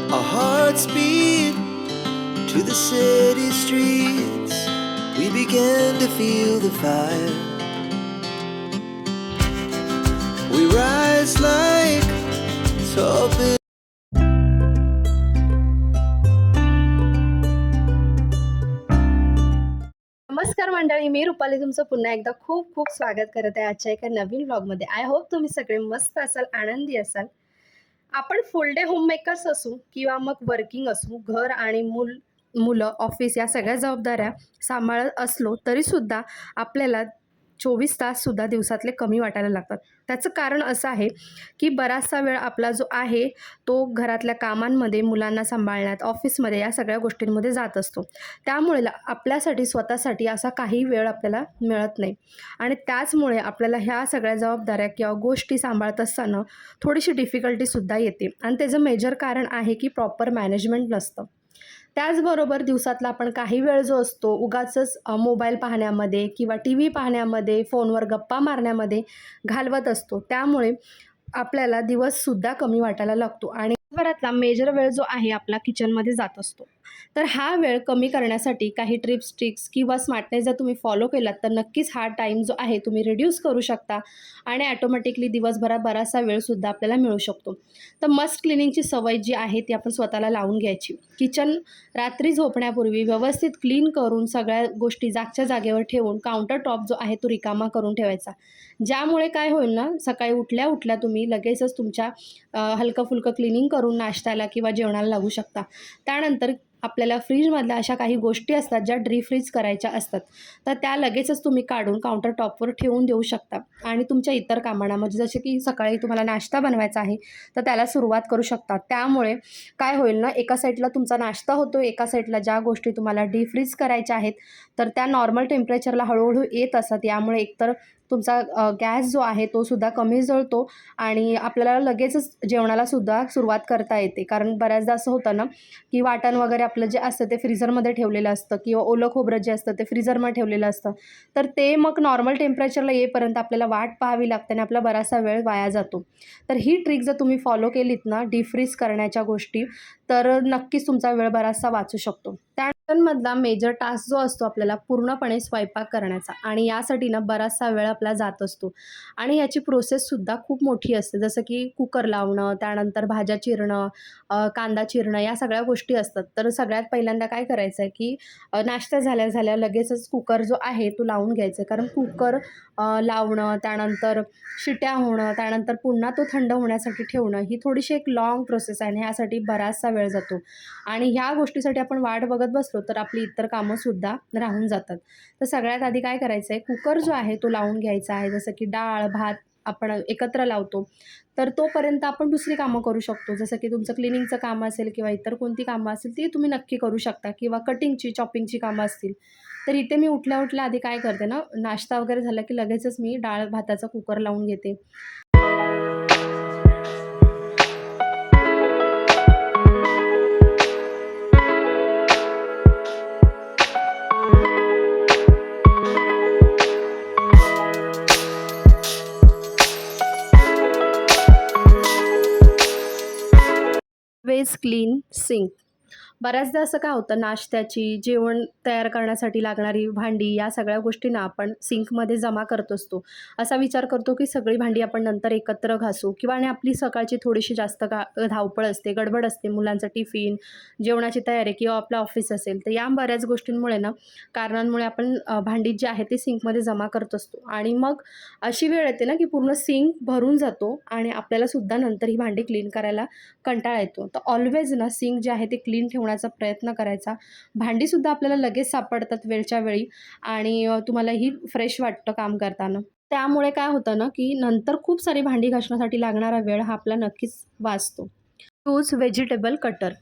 Our hearts beat to the city streets. We began to feel the fire. We rise like tall buildings. नमस्कार मंडळी, मी रुपाली तुमचं पुन्हा एकदा खूप खूप स्वागत करत आहे आजच्या एका नवीन व्लॉगमध्ये. आय होप तुम्ही सगळे मस्त असाल, आनंदी असाल. आपण फुल डे होममेकर्स असू किंवा मग वर्किंग असू, घर आणि मुलं, ऑफिस या सगळ्या जबाबदाऱ्या सांभाळत असलो तरीसुद्धा आपल्याला 24 ताससुद्धा दिवसातले कमी वाटायला लागतात. त्याचं कारण असं आहे की बराचसा वेळ आपला जो आहे तो घरातल्या कामांमध्ये, मुलांना सांभाळण्यात, ऑफिसमध्ये या सगळ्या गोष्टींमध्ये जात असतो. त्यामुळे आपल्यासाठी स्वतःसाठी असा काही वेळ आपल्याला मिळत नाही आणि त्याचमुळे आपल्याला ह्या सगळ्या जबाबदाऱ्या किंवा गोष्टी सांभाळत असताना थोडीशी डिफिकल्टीसुद्धा येते आणि त्याचं मेजर कारण आहे की प्रॉपर मॅनेजमेंट नसतं. त्याचबरोबर दिवसातला आपण काही वेळ जो असतो उगाचच मोबाईल पाहण्यामध्ये किंवा टी व्ही पाहण्यामध्ये, फोनवर गप्पा मारण्यामध्ये घालवत असतो. त्यामुळे आपल्याला दिवससुद्धा कमी वाटायला लागतो आणि दिवसभरातला मेजर वेळ जो आहे आपला किचनमध्ये जात असतो. तर हा वेळ कमी करण्यासाठी काही टिप्स, ट्रिक्स किंवा स्मार्टनेस जर तुम्ही फॉलो केलात तर नक्कीच हा टाईम जो आहे तुम्ही रिड्यूस करू शकता आणि ॲटोमॅटिकली दिवसभरात बराचसा वेळसुद्धा आपल्याला मिळू शकतो. तर मस्ट क्लिनिंगची सवय जी आहे ती आपण स्वतःला लावून घ्यायची. किचन रात्री झोपण्यापूर्वी व्यवस्थित क्लीन करून सगळ्या गोष्टी जागच्या जागेवर ठेवून काउंटर टॉप जो आहे तो रिकामा करून ठेवायचा. ज्यामुळे काय होईल ना, सकाळी उठल्या तुम्ही लगेचच तुमच्या हलकं-फुलकं क्लिनिंग करून नाश्त्याला किंवा जेवणाला लागू शकता. त्यानंतर आपल्याला फ्रीजमधल्या अशा काही गोष्टी असतात ज्या फ्रीज करायच्या असतात, तर त्या लगेचच तुम्ही काढून काउंटर टॉपवर ठेवून देऊ शकता आणि तुमच्या इतर कामांना म्हणजे जसे की सकाळी तुम्हाला नाश्ता बनवायचा आहे तर त्याला सुरुवात करू शकता. त्यामुळे काय होईल ना, एका साईडला तुमचा नाश्ता होतो, एका साईडला ज्या गोष्टी तुम्हाला फ्रीज करायच्या आहेत तर त्या नॉर्मल टेम्परेचरला हळूहळू येत असतात. यामुळे एकतर तुमचा गॅस जो आहे तो सुद्धा कमी जळतो आणि आपल्याला लगेचच जेवणाला सुद्धा सुरुवात करता येते. कारण बऱ्याचदा असं होतं ना की वाटण वगैरे आपलं जे असतं ते फ्रीझरमध्ये ठेवलेलं असतं किंवा ओलं खोबरं जे असतं ते फ्रीझरमध्ये ठेवलेलं असतं, तर ते मग नॉर्मल टेम्परेचरला येईपर्यंत आपल्याला वाट पाहावी लागते आणि आपला बराचसा वेळ वाया जातो. तर ही ट्रिक जर तुम्ही फॉलो केलीत ना फ्रीज करण्याच्या गोष्टी, तर नक्कीच तुमचा वेळ बराचसा वाचू शकतो. मधला मेजर टास्क जो असतो आपल्याला पूर्णपणे स्वयंपाक करण्याचा आणि यासाठी ना बराचसा वेळ आपला जात असतो आणि याची प्रोसेससुद्धा खूप मोठी असते. जसं की कुकर लावणं, त्यानंतर भाज्या चिरणं, कांदा चिरणं या सगळ्या गोष्टी असतात. तर सगळ्यात पहिल्यांदा काय करायचं आहे की नाश्ता झाल्या लगेचच कुकर जो आहे तो लावून घ्यायचा आहे. कारण कुकर लावणं, त्यानंतर शिट्या होणं, त्यानंतर पुन्हा तो थंड होण्यासाठी ठेवणं ही थोडीशी एक लाँग प्रोसेस आहे आणि ह्यासाठी बराचसा वेळ जातो आणि ह्या गोष्टीसाठी आपण वाट बघत बसलो तर आपली इतर कामंसुद्धा राहून जातात. तर सगळ्यात आधी काय करायचं आहे, कुकर जो आहे तो लावून घ्यायचा आहे. जसं की डाळ, भात आपण एकत्र लावतो तर तोपर्यंत आपण दुसरी कामं करू शकतो. जसं की तुमचं क्लिनिंगचं काम असेल किंवा इतर कोणती कामं असेल ती तुम्ही नक्की करू शकता किंवा कटिंगची, चॉपिंगची कामं असतील. तर इथे मी उठल्या आधी काय करते ना, नाश्ता वगैरे झाला की लगेचच मी डाळ भाताचा कुकर लावून घेते. वेज क्लीन सिंक. बऱ्याचदा असं काय होतं, नाश्त्याची, जेवण तयार करण्यासाठी लागणारी भांडी या सगळ्या गोष्टींना आपण सिंकमध्ये जमा करत असतो. असा विचार करतो की सगळी भांडी आपण नंतर एकत्र घासू किंवा आणि आपली सकाळची थोडीशी जास्त धावपळ असते, गडबड असते, मुलांचा टिफिन, जेवणाची तयारी किंवा आपलं ऑफिस असेल, तर या बऱ्याच गोष्टींमुळे ना, कारणांमुळे आपण भांडी जी आहे ती सिंकमध्ये जमा करत असतो आणि मग अशी वेळ येते ना की पूर्ण सिंक भरून जातो आणि आपल्याला सुद्धा नंतर ही भांडी क्लीन करायला कंटाळा येतो. तर ऑलवेज ना सिंक जे आहे ते क्लीन ठेवण्याचा प्रयत्न करायचा. भांडीसुद्धा आपल्याला लगेच सापडतात वेळच्या वेळी आणि तुम्हालाही फ्रेश वाटतं काम करताना. त्यामुळे काय होतं ना की नंतर खूप सारी भांडी घासण्यासाठी लागणारा वेळ हा आपला नक्कीच वाचतो. Use vegetable cutter.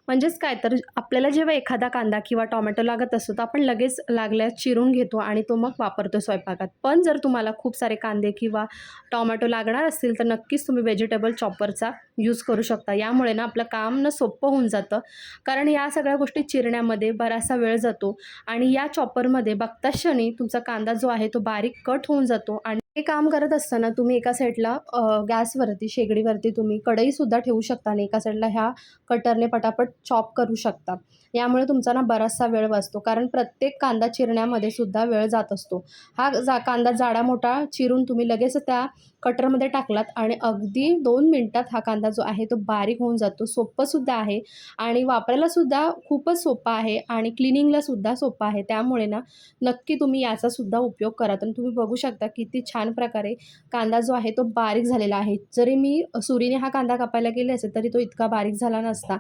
म्हणजेच काय तर आपल्याला जेव्हा एखादा कांदा किंवा टोमॅटो लागत असतो तर आपण लगेच लागल्यास चिरून घेतो आणि तो मग वापरतो स्वयंपाकात. पण जर तुम्हाला खूप सारे कांदे किंवा टोमॅटो लागणार असतील तर नक्कीच तुम्ही व्हेजिटेबल चॉपरचा यूज करू शकता. यामुळे ना आपलं काम ना सोपं होऊन जातं. कारण या सगळ्या गोष्टी चिरण्यामध्ये बराचसा वेळ जातो आणि या चॉपरमध्ये बघताच क्षणी तुमचा कांदा जो आहे तो बारीक कट होऊन जातो आणि हे काम करत असताना तुम्ही एका साईडला गॅसवरती शेगडीवरती तुम्ही कढईसुद्धा ठेवू शकता आणि एका साईडला ह्या कटरने पटापट चॉप करू शकता. यामुळे तुमचा ना बराचसा वेळ वाचतो. कारण प्रत्येक कांदा चिरण्यामध्ये सुद्धा वेळ जात असतो. हा कांदा जाडा-मोठा चिरून तुम्ही लगेच त्या कटरमध्ये टाकलात आणि अगदी 2 मिनिटात हा कांदा जो आहे तो बारीक होऊन जातो. सोप्पंसुद्धा आहे आणि वापरायलासुद्धा खूपच सोपा आहे आणि क्लिनिंगलासुद्धा सोपा आहे. त्यामुळे ना नक्की तुम्ही याचासुद्धा उपयोग करा. तर तुम्ही बघू शकता किती छान प्रकारे कांदा जो आहे तो बारीक झालेला आहे. जरी मी सुरीने हा कांदा कापायला गेले असेल तरी तो इतका बारीक झाला नसता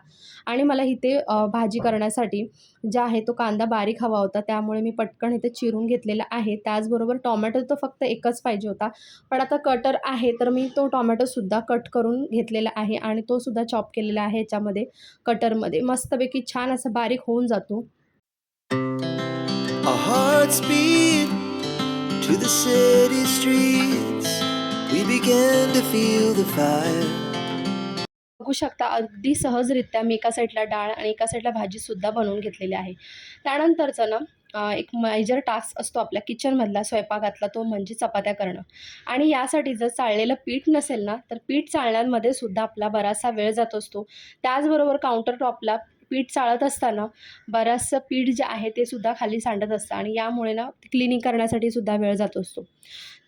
आणि मला इथे भाजी करण्यासाठी जे आहे तो कांदा बारीक हवा होता. त्यामुळे मी पटकन इथे चिरून घेतलेला आहे. त्याचबरोबर टोमॅटो तर फक्त एकच पाहिजे होता. पण आता कटर आहे तर मी तो टोमॅटोसुद्धा कट करून घेतलेला आहे आणि तोसुद्धा चॉप केलेला आहे याच्यामध्ये कटरमध्ये. मस्तपैकी छान असा बारीक होऊन जातो. Our hearts beat to the city streets. We began to feel the fire. बघू शकता अगदी सहजरित्या मी एका साईडला डाळ आणि एका साईडला भाजीसुद्धा बनवून घेतलेली आहे. त्यानंतरचं ना एक मेजर टास्क असतो आपल्या किचनमधला स्वयंपाकातला तो म्हणजे चपात्या करणं आणि यासाठी जर चाळलेलं पीठ नसेल ना तर पीठ चाळण्यामध्ये सुद्धा आपला बराचसा वेळ जात असतो. त्याचबरोबर काउंटर टॉपला पीठ चाळत असताना बरंचसं पीठ जे आहे ते सुद्धा खाली सांडत असतं आणि यामुळे ना क्लिनिंग करण्यासाठी सुद्धा वेळ जात असतो.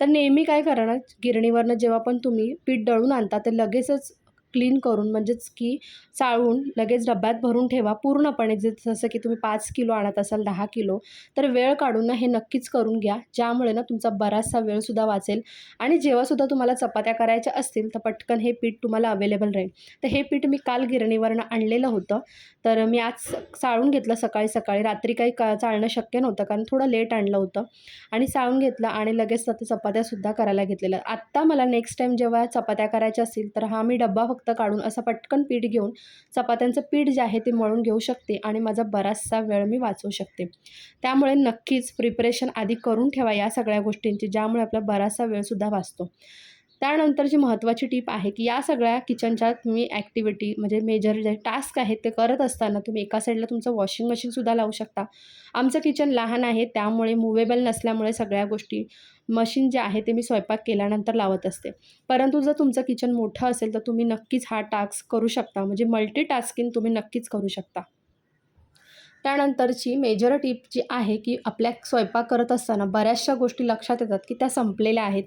तर नेहमी काय करणार गिरणीवरनं जेव्हा पण तुम्ही पीठ दळून आणता ते लगेचच क्लीन करून म्हणजेच की चाळून लगेच डब्यात भरून ठेवा पूर्णपणे. जसं की तुम्ही 5 किलो आणत असाल 10 किलो तर वेळ काढून ना हे नक्कीच करून घ्या. ज्यामुळे ना तुमचा बराचसा वेळसुद्धा वाचेल आणि जेव्हासुद्धा तुम्हाला चपात्या करायच्या असतील तर पटकन हे पीठ तुम्हाला अवेलेबल राहील. तर हे पीठ मी काल गिरणीवरनं आणलेलं होतं. तर मी आज चाळून घेतलं सकाळी. रात्री काही चाळणं शक्य नव्हतं कारण थोडं लेट आणलं होतं आणि चाळून घेतलं आणि लगेच आता चपात्यासुद्धा करायला घेतलेलं. आत्ता मला नेक्स्ट टाईम जेव्हा चपात्या करायच्या असतील तर हा मी डब्बा फक्त काढून असं पटकन पीठ घेऊन चपात्यांचं पीठ जे आहे ते मळून घेऊ शकते आणि माझा बराचसा वेळ मी वाचवू शकते. त्यामुळे नक्कीच प्रिपरेशन आधी करून ठेवा या सगळ्या गोष्टींची, ज्यामुळे आपला बराचसा वेळसुद्धा वाचतो. त्यानंतरची महत्त्वाची टिप आहे की या सगळ्या किचनच्या तुम्ही ॲक्टिव्हिटी म्हणजे मेजर जे टास्क आहेत ते करत असताना तुम्ही एका साईडला तुमचं वॉशिंग मशीनसुद्धा लावू शकता. आमचं किचन लहान आहे त्यामुळे मूवेबल नसल्यामुळे सगळ्या गोष्टी मशीन जे आहे ते मी स्वयंपाक केल्यानंतर लावत असते. परंतु जर तुमचं किचन मोठं असेल तर तुम्ही नक्कीच हा टास्क करू शकता. म्हणजे मल्टीटास्किंग तुम्ही नक्कीच करू शकता. त्यानंतरची मेजर टिप जी आहे की आपल्या स्वयंपाक करत असताना बऱ्याचशा गोष्टी लक्षात येतात की त्या संपलेल्या आहेत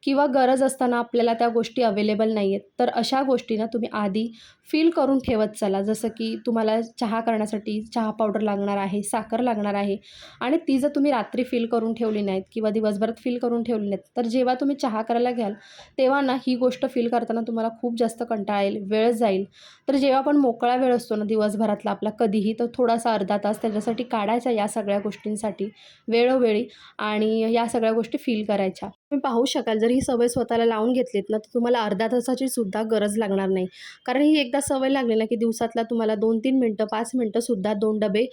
किंवा गरज असताना आपल्याला त्या गोष्टी अवेलेबल नाही आहेत. तर अशा गोष्टी ना तुम्ही आधी फिल करून ठेवत चला. जसं की तुम्हाला चहा करण्यासाठी चहा पावडर लागणार आहे, साखर लागणार आहे आणि ती जर तुम्ही रात्री फिल करून ठेवली नाहीत किंवा दिवसभरात फिल करून ठेवली नाहीत तर जेव्हा तुम्ही चहा करायला घ्याल तेव्हा ना ही गोष्ट फिल करताना तुम्हाला खूप जास्त कंटाळा येईल, वेळ जाईल. तर जेव्हा पण मोकळा वेळ असतो ना दिवसभरातला आपला कधीही तर थोडासा अर्धा तास त्याच्यासाठी काढायचा या सगळ्या गोष्टींसाठी वेळोवेळी आणि या सगळ्या गोष्टी फील करायच्या. तुम्ही पाहू शकाल जर ही सवय स्वतःला लावून घेतलीत ना तर तुम्हाला अर्ध्या तासाची सुद्धा गरज लागणार नाही. कारण ही एकदा सवय लागली ना की दिवसातला तुम्हाला 2-3 मिनटं 5 मिनटंसुद्धा 2 डबे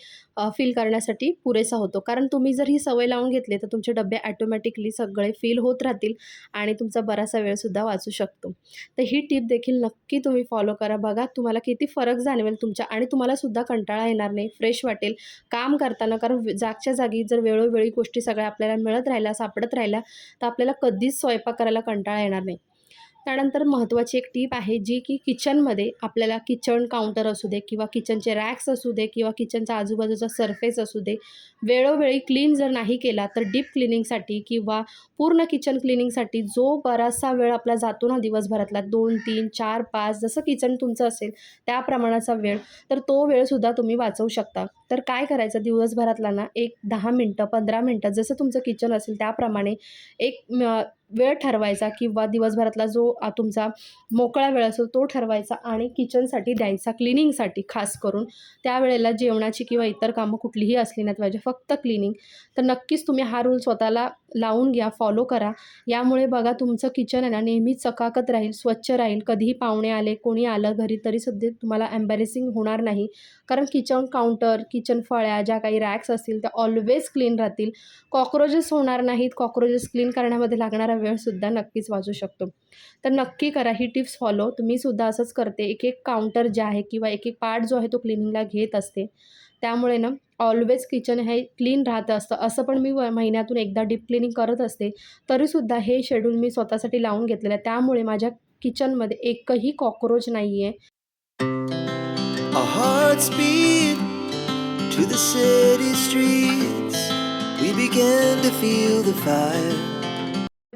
फिल करण्यासाठी पुरेसा होतो. कारण तुम्ही जर ही सवय लावून घेतली तर तुमचे डबे ॲटोमॅटिकली सगळे फिल होत राहतील आणि तुमचा बराचसा वेळसुद्धा वाचू शकतो. तर ही टिप देखील नक्की तुम्ही फॉलो करा. बघा तुम्हाला किती फरक जाणवेल तुमच्या आणि तुम्हालासुद्धा कंटाळा येणार नाही, फ्रेश वाटेल काम करताना. कारण जागच्या जागी जर वेळोवेळी गोष्टी सगळ्या आपल्याला मिळत राहिल्या, सापडत राहिल्या तर आपल्याला कधीच स्वयंपाक करायला कंटाळा येणार नाही. त्यानंतर महत्त्वाची एक टीप आहे जी की किचनमध्ये आपल्याला किचन काउंटर असू दे किंवा किचनचे रॅक्स असू दे किंवा किचनच्या आजूबाजूचा सरफेस असू दे, वेळोवेळी क्लीन जर नाही केला तर डीप क्लिनिंगसाठी किंवा पूर्ण किचन क्लिनिंगसाठी जो बराचसा वेळ आपला जातो ना दिवसभरातला 2, 3, 4, 5 जसं किचन तुमचं असेल त्या प्रमाणाचा वेळ, तर तो वेळसुद्धा तुम्ही वाचवू शकता. तर काय करायचं दिवसभरातला ना एक 10 मिनटं 15 मिनटं जसं तुमचं किचन असेल त्याप्रमाणे एक वेळ ठरवायचा किंवा दिवसभरातला जो तुमचा मोकळा वेळ असतो तो ठरवायचा आणि किचनसाठी द्यायचा, क्लिनिंगसाठी खास करून. त्यावेळेला जेवणाची किंवा इतर कामं कुठलीही असली नाहीत पाहिजे, फक्त क्लिनिंग. तर नक्कीच तुम्ही हा रूल स्वतःला लावून घ्या, फॉलो करा. यामुळे बघा तुमचं किचन आहे ना नेहमी चकाकत राहील, स्वच्छ राहील. कधीही पाहुणे आले, कोणी आलं घरी तरीसुद्धा तुम्हाला एम्बॅरेसिंग होणार नाही. कारण किचन काउंटर, किचन फळ्या, ज्या काही रॅक्स असतील त्या ऑलवेज क्लीन राहतील. कॉक्रोचेस होणार नाहीत. कॉक्रोचेस क्लीन करण्यामध्ये लागणारा वेळसुद्धा नक्कीच वाचू शकतो. तर नक्की करा ही टिप्स फॉलो. तुम्हीसुद्धा असंच करते. एक-एक काउंटर जे आहे किंवा एक-एक पार्ट जो आहे तो क्लिनिंगला घेत असते. त्यामुळे ना ऑलवेज किचन हे क्लीन राहत असतं. असं पण मी महिन्यातून एकदा डीप क्लीनिंग करत असते. तरीसुद्धा हे शेड्यूल मी स्वतःसाठी लावून घेतलेलं आहे. त्यामुळे माझ्या किचनमध्ये एकही कॉकरोच नाही आहे. Our hearts beat to the city streets. We began to feel the fire.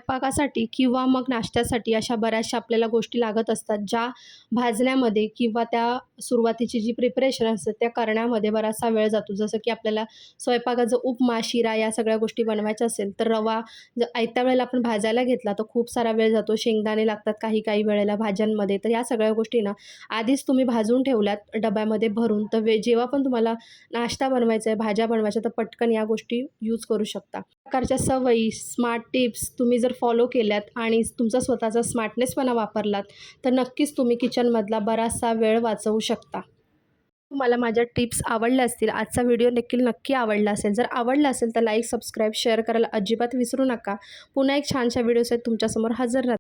स्वयंपाकासाठी किंवा मग नाश्त्यासाठी अशा बऱ्याचशा आपल्याला गोष्टी लागत असतात, ज्या भाजण्यामध्ये किंवा त्या सुरुवातीची जी प्रिपरेशन असते त्या करण्यामध्ये बराचसा वेळ जातो. जसं की आपल्याला स्वयंपाकाचं उपमा, शिरा या सगळ्या गोष्टी बनवायच्या असेल तर रवा जर आयत्या वेळेला आपण भाजायला घेतला तर खूप सारा वेळ जातो. शेंगदाणे लागतात काही वेळेला भाज्यांमध्ये. तर या सगळ्या गोष्टी ना आधीच तुम्ही भाजून ठेवल्यात डब्यामध्ये भरून, तर जेव्हा पण तुम्हाला नाश्ता बनवायचा आहे, भाज्या बनवायच्या, तर पटकन या गोष्टी यूज करू शकता. प्रकारच्या सवयी, स्मार्ट टिप्स तुम्ही जर फॉलो केल्यात आणि तुमचा स्वतःचा स्मार्टनेसपणा वापरलात, तर नक्कीच तुम्ही किचनमधला बराचसा वेळ वाचवू शकता. तुम्हाला माझ्या टिप्स आवडल्या असतील, आजचा व्हिडिओ देखील नक्की आवडला असेल. जर आवडला असेल तर लाईक, सबस्क्राईब, शेअर करायला अजिबात विसरू नका. पुन्हा एक छानशा व्हिडिओसहित तुमच्यासमोर हजर राहते.